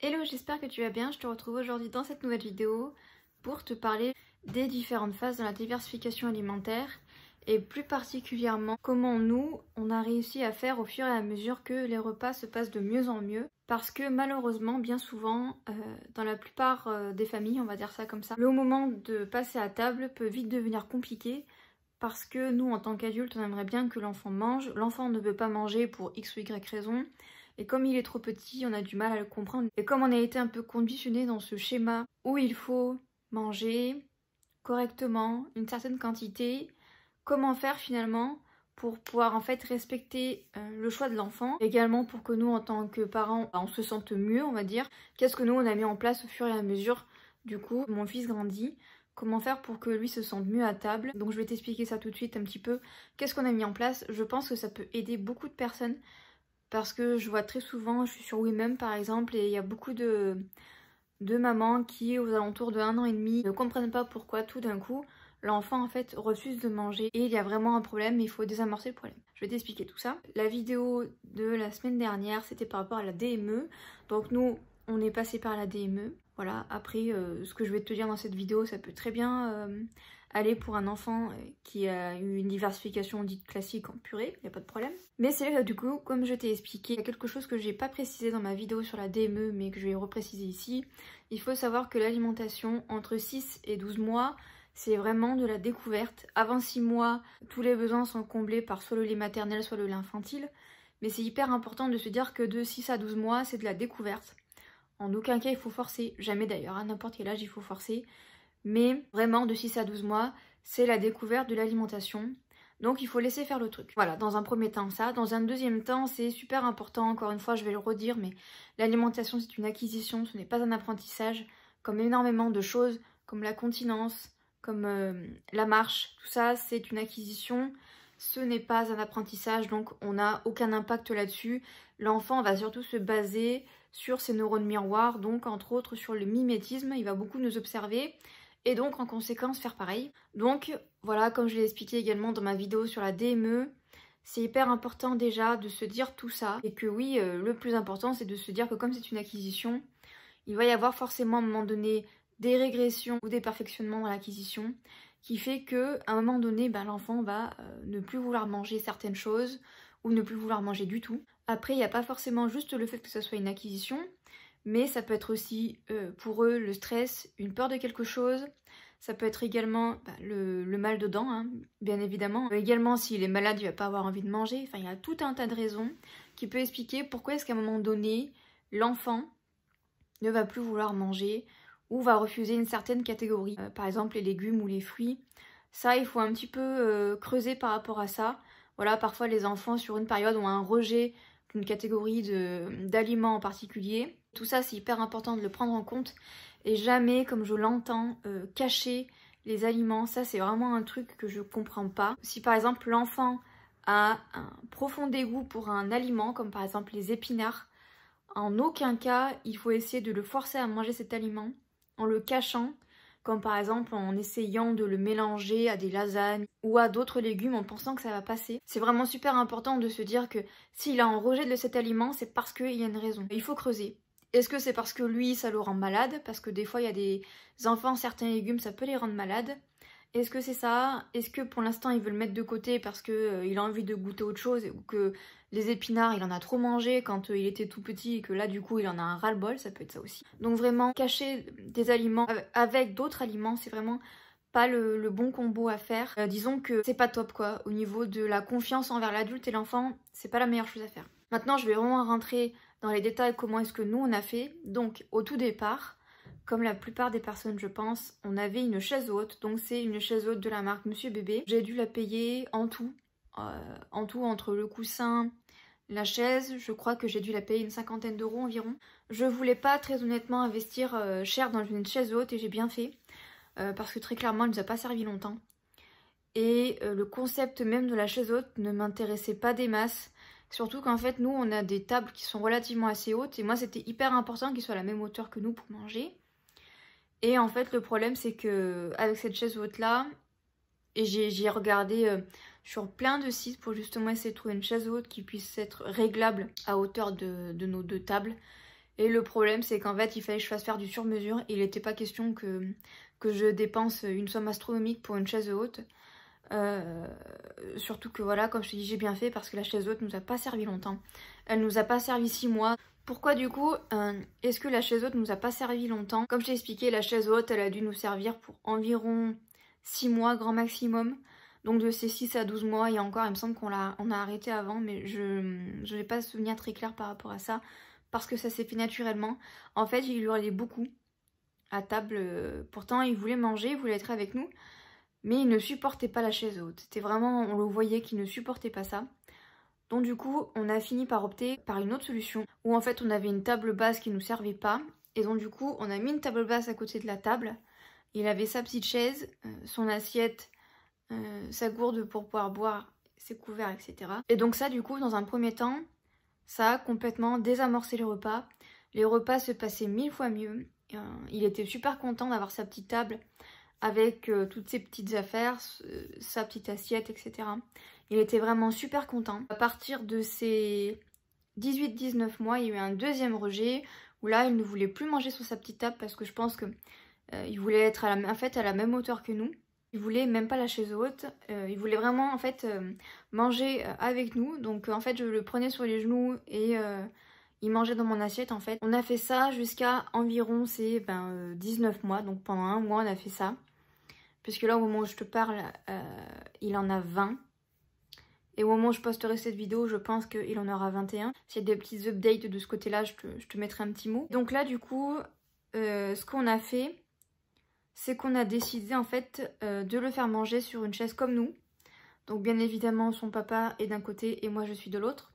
Hello, j'espère que tu vas bien. Je te retrouve aujourd'hui dans cette nouvelle vidéo pour te parler des différentes phases dans la diversification alimentaire et plus particulièrement comment nous, on a réussi à faire au fur et à mesure que les repas se passent de mieux en mieux. Parce que malheureusement, bien souvent, dans la plupart des familles, on va dire ça comme ça, le moment de passer à table peut vite devenir compliqué parce que nous, en tant qu'adultes, on aimerait bien que l'enfant mange. L'enfant ne veut pas manger pour X ou Y raison. Et comme il est trop petit, on a du mal à le comprendre. Et comme on a été un peu conditionné dans ce schéma où il faut manger correctement, une certaine quantité, comment faire finalement pour pouvoir en fait respecter le choix de l'enfant, également pour que nous en tant que parents on se sente mieux, on va dire. Qu'est-ce que nous on a mis en place au fur et à mesure du coup mon fils grandit, comment faire pour que lui se sente mieux à table. Donc je vais t'expliquer ça tout de suite un petit peu, qu'est-ce qu'on a mis en place. Je pense que ça peut aider beaucoup de personnes parce que je vois très souvent, je suis sur WeMem par exemple, et il y a beaucoup de mamans qui aux alentours de 1 an et demi ne comprennent pas pourquoi tout d'un coup l'enfant en fait refuse de manger et il y a vraiment un problème, il faut désamorcer le problème. Je vais t'expliquer tout ça. La vidéo de la semaine dernière c'était par rapport à la DME, donc nous on est passé par la DME. Voilà, après ce que je vais te dire dans cette vidéo ça peut très bien aller pour un enfant qui a eu une diversification dite classique en purée, il n'y a pas de problème. Mais c'est vrai que du coup, comme je t'ai expliqué, il y a quelque chose que j'ai pas précisé dans ma vidéo sur la DME mais que je vais repréciser ici. Il faut savoir que l'alimentation entre 6 et 12 mois, c'est vraiment de la découverte. Avant 6 mois, tous les besoins sont comblés par soit le lait maternel, soit le lait infantile. Mais c'est hyper important de se dire que de 6 à 12 mois, c'est de la découverte. En aucun cas, il faut forcer, jamais d'ailleurs, à n'importe quel âge, il faut forcer. Mais vraiment, de 6 à 12 mois, c'est la découverte de l'alimentation. Donc il faut laisser faire le truc. Voilà, dans un premier temps ça. Dans un deuxième temps, c'est super important, encore une fois, je vais le redire, mais l'alimentation c'est une acquisition, ce n'est pas un apprentissage. Comme énormément de choses, comme la continence, comme la marche, tout ça, c'est une acquisition. Ce n'est pas un apprentissage, donc on n'a aucun impact là-dessus. L'enfant va surtout se baser sur ses neurones miroirs, donc entre autres sur le mimétisme, il va beaucoup nous observer. Et donc en conséquence faire pareil. Donc voilà, comme je l'ai expliqué également dans ma vidéo sur la DME, c'est hyper important déjà de se dire tout ça. Et que oui, le plus important c'est de se dire que comme c'est une acquisition, il va y avoir forcément à un moment donné des régressions ou des perfectionnements dans l'acquisition qui fait qu'à un moment donné, l'enfant va ne plus vouloir manger certaines choses ou ne plus vouloir manger du tout. Après, il n'y a pas forcément juste le fait que ce soit une acquisition, mais ça peut être aussi pour eux le stress, une peur de quelque chose. Ça peut être également le mal de dents, hein, bien évidemment. Également, s'il est malade, il va pas avoir envie de manger. Enfin, il y a tout un tas de raisons qui peut expliquer pourquoi est-ce qu'à un moment donné, l'enfant ne va plus vouloir manger ou va refuser une certaine catégorie. Par exemple, les légumes ou les fruits. Ça, il faut un petit peu creuser par rapport à ça. Voilà, parfois les enfants sur une période ont un rejet d'une catégorie d'aliments en particulier. Tout ça, c'est hyper important de le prendre en compte et jamais, comme je l'entends, cacher les aliments. Ça, c'est vraiment un truc que je comprends pas. Si par exemple l'enfant a un profond dégoût pour un aliment, comme par exemple les épinards, en aucun cas, il faut essayer de le forcer à manger cet aliment en le cachant, comme par exemple en essayant de le mélanger à des lasagnes ou à d'autres légumes en pensant que ça va passer. C'est vraiment super important de se dire que s'il a un rejet de cet aliment, c'est parce qu'il y a une raison. Il faut creuser. Est-ce que c'est parce que lui, ça le rend malade? Parce que des fois, il y a des enfants, certains légumes, ça peut les rendre malades. Est-ce que c'est ça? Est-ce que pour l'instant, il veut le mettre de côté parce qu'il a envie de goûter autre chose ou que les épinards, il en a trop mangé quand il était tout petit et que là, du coup, il en a un ras-le-bol? Ça peut être ça aussi. Donc vraiment, cacher des aliments avec d'autres aliments, c'est vraiment pas le bon combo à faire. Disons que c'est pas top, quoi. Au niveau de la confiance envers l'adulte et l'enfant, c'est pas la meilleure chose à faire. Maintenant, je vais vraiment rentrer dans les détails comment est-ce que nous, on a fait. Donc, au tout départ, comme la plupart des personnes, je pense, on avait une chaise haute. Donc, c'est une chaise haute de la marque Monsieur Bébé. J'ai dû la payer en tout entre le coussin, la chaise, je crois que j'ai dû la payer une 50aine d'euros environ. Je voulais pas très honnêtement investir cher dans une chaise haute et j'ai bien fait. Parce que très clairement, elle nous a pas servi longtemps. Et le concept même de la chaise haute ne m'intéressait pas des masses. Surtout qu'en fait, nous, on a des tables qui sont relativement assez hautes. Et moi, c'était hyper important qu'ils soient à la même hauteur que nous pour manger. Et en fait, le problème, c'est que avec cette chaise haute-là, et j'ai regardé sur plein de sites pour justement essayer de trouver une chaise haute qui puisse être réglable à hauteur de nos deux tables. Et le problème, c'est qu'en fait, il fallait que je fasse faire du sur-mesure. Il n'était pas question que je dépense une somme astronomique pour une chaise haute. Surtout que voilà, comme je te dis, j'ai bien fait parce que la chaise haute nous a pas servi longtemps. Elle nous a pas servi 6 mois. Pourquoi du coup, est-ce que la chaise haute nous a pas servi longtemps? Comme je t'ai expliqué, la chaise haute, elle a dû nous servir pour environ 6 mois grand maximum. Donc de ces 6 à 12 mois, et encore, il me semble qu'on a arrêté avant, mais je n'ai pas de souvenir très clair par rapport à ça. Parce que ça s'est fait naturellement. En fait, il hurlait beaucoup à table. Pourtant, il voulait manger, il voulait être avec nous. Mais il ne supportait pas la chaise haute. C'était vraiment, on le voyait qu'il ne supportait pas ça. Donc du coup, on a fini par opter par une autre solution. Où en fait, on avait une table basse qui ne nous servait pas. Et donc du coup, on a mis une table basse à côté de la table. Il avait sa petite chaise, son assiette, sa gourde pour pouvoir boire, ses couverts, etc. Et donc ça, du coup, dans un premier temps, ça a complètement désamorcé les repas. Les repas se passaient 1000 fois mieux. Il était super content d'avoir sa petite table avec toutes ses petites affaires, sa petite assiette, etc. Il était vraiment super content. À partir de ses 18-19 mois, il y a eu un deuxième rejet où là, il ne voulait plus manger sur sa petite table parce que je pense que il voulait être à la même hauteur que nous. Il voulait même pas la chaise haute, il voulait vraiment en fait manger avec nous. Donc en fait je le prenais sur les genoux et il mangeait dans mon assiette en fait. On a fait ça jusqu'à environ ses 19 mois, donc pendant un mois on a fait ça. Puisque là au moment où je te parle, il en a 20. Et au moment où je posterai cette vidéo, je pense qu'il en aura 21. S'il y a des petits updates de ce côté-là, je te mettrai un petit mot. Donc là du coup, ce qu'on a fait, c'est qu'on a décidé en fait de le faire manger sur une chaise comme nous. Donc bien évidemment son papa est d'un côté et moi je suis de l'autre.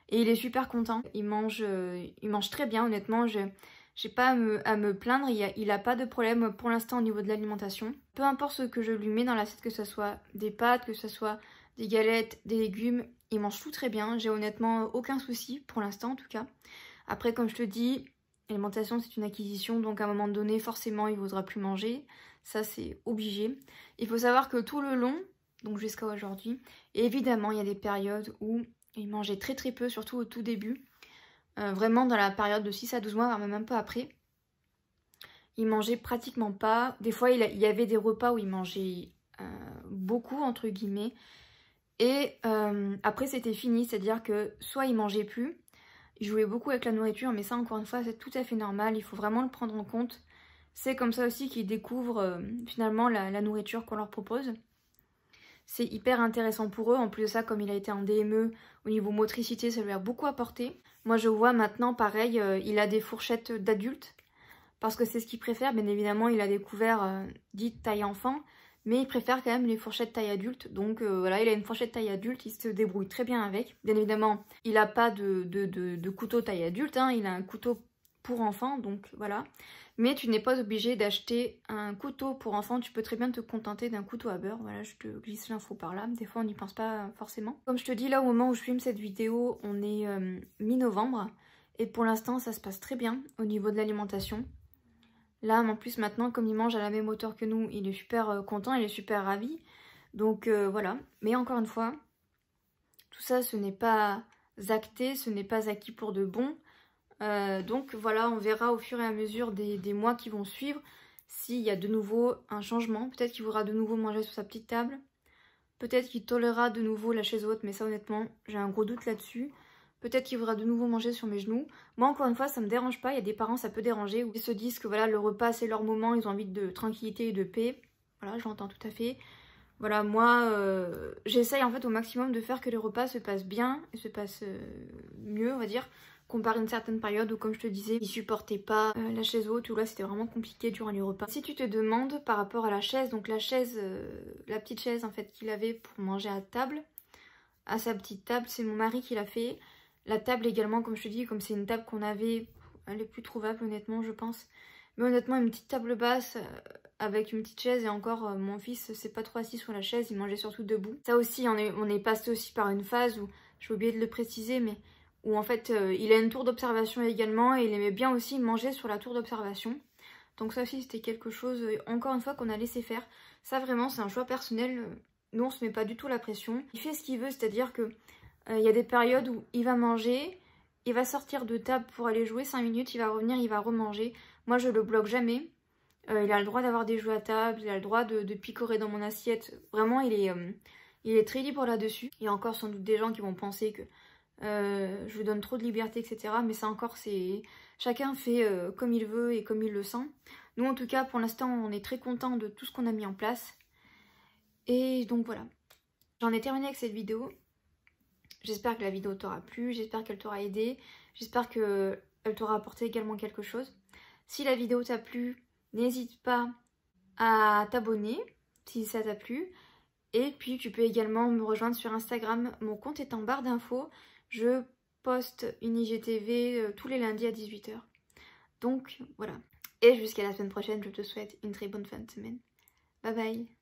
Et il est super content, il mange très bien honnêtement, j'ai pas à me plaindre, il a pas de problème pour l'instant au niveau de l'alimentation. Peu importe ce que je lui mets dans l'assiette, que ce soit des pâtes, que ce soit des galettes, des légumes, il mange tout très bien, j'ai honnêtement aucun souci pour l'instant en tout cas. Après comme je te dis, l'alimentation c'est une acquisition, donc à un moment donné forcément il ne voudra plus manger, ça c'est obligé. Il faut savoir que tout le long, donc jusqu'à aujourd'hui, évidemment il y a des périodes où il mangeait très très peu, surtout au tout début, vraiment dans la période de 6 à 12 mois, même un peu après. Il mangeait pratiquement pas, des fois il y avait des repas où il mangeait beaucoup entre guillemets, et après c'était fini, c'est-à-dire que soit il mangeait plus, il jouait beaucoup avec la nourriture, mais ça encore une fois c'est tout à fait normal, il faut vraiment le prendre en compte. C'est comme ça aussi qu'ils découvrent finalement la nourriture qu'on leur propose. C'est hyper intéressant pour eux, en plus de ça comme il a été en DME, au niveau motricité ça lui a beaucoup apporté. Moi je vois maintenant pareil, il a des fourchettes d'adultes, parce que c'est ce qu'il préfère, bien évidemment il a des couverts dites taille enfant, mais il préfère quand même les fourchettes taille adulte. Donc voilà, il a une fourchette taille adulte, il se débrouille très bien avec. Bien évidemment, il n'a pas de couteau taille adulte, hein, il a un couteau pour enfant, donc voilà. Mais tu n'es pas obligé d'acheter un couteau pour enfant, tu peux très bien te contenter d'un couteau à beurre. Voilà, je te glisse l'info par là, des fois on n'y pense pas forcément. Comme je te dis, là au moment où je filme cette vidéo, on est mi-novembre. Et pour l'instant, ça se passe très bien au niveau de l'alimentation. Là, en plus, maintenant, comme il mange à la même hauteur que nous, il est super content, il est super ravi. Donc voilà. Mais encore une fois, tout ça, ce n'est pas acté, ce n'est pas acquis pour de bon. Donc voilà, on verra au fur et à mesure des mois qui vont suivre s'il y a de nouveau un changement. Peut-être qu'il voudra de nouveau manger sur sa petite table. Peut-être qu'il tolérera de nouveau la chaise haute, mais ça honnêtement, j'ai un gros doute là-dessus. Peut-être qu'il voudra de nouveau manger sur mes genoux. Moi, encore une fois, ça me dérange pas. Il y a des parents, ça peut déranger, où ils se disent que voilà, le repas, c'est leur moment, ils ont envie de tranquillité et de paix. Voilà, je l'entends tout à fait. Voilà, moi, j'essaye en fait au maximum de faire que les repas se passent bien, et se passent mieux, on va dire, comparé à une certaine période où, comme je te disais, ils supportaient pas la chaise haute, où là, c'était vraiment compliqué durant les repas. Si tu te demandes par rapport à la chaise, donc la chaise, la petite chaise en fait qu'il avait pour manger à table, à sa petite table, c'est mon mari qui l'a fait. La table également, comme je te dis, comme c'est une table qu'on avait, elle est plus trouvable honnêtement je pense. Mais honnêtement une petite table basse avec une petite chaise, et encore mon fils s'est pas trop assis sur la chaise, il mangeait surtout debout. Ça aussi on est passé aussi par une phase où, j'ai oublié de le préciser, mais où en fait il a une tour d'observation également, et il aimait bien aussi manger sur la tour d'observation. Donc ça aussi c'était quelque chose, encore une fois, qu'on a laissé faire. Ça vraiment c'est un choix personnel, nous on se met pas du tout la pression. Il fait ce qu'il veut, c'est à dire que il y a des périodes où il va manger, il va sortir de table pour aller jouer 5 minutes, il va revenir, il va remanger. Moi je le bloque jamais. Il a le droit d'avoir des jeux à table, il a le droit de picorer dans mon assiette. Vraiment il est très libre là-dessus. Il y a encore sans doute des gens qui vont penser que je lui donne trop de liberté, etc. Mais ça encore, chacun fait comme il veut et comme il le sent. Nous en tout cas, pour l'instant, on est très content de tout ce qu'on a mis en place. Et donc voilà. J'en ai terminé avec cette vidéo. J'espère que la vidéo t'aura plu, j'espère qu'elle t'aura aidé, j'espère qu'elle t'aura apporté également quelque chose. Si la vidéo t'a plu, n'hésite pas à t'abonner si ça t'a plu. Et puis tu peux également me rejoindre sur Instagram, mon compte est en barre d'infos. Je poste une IGTV tous les lundis à 18 h. Donc voilà. Et jusqu'à la semaine prochaine, je te souhaite une très bonne fin de semaine. Bye bye.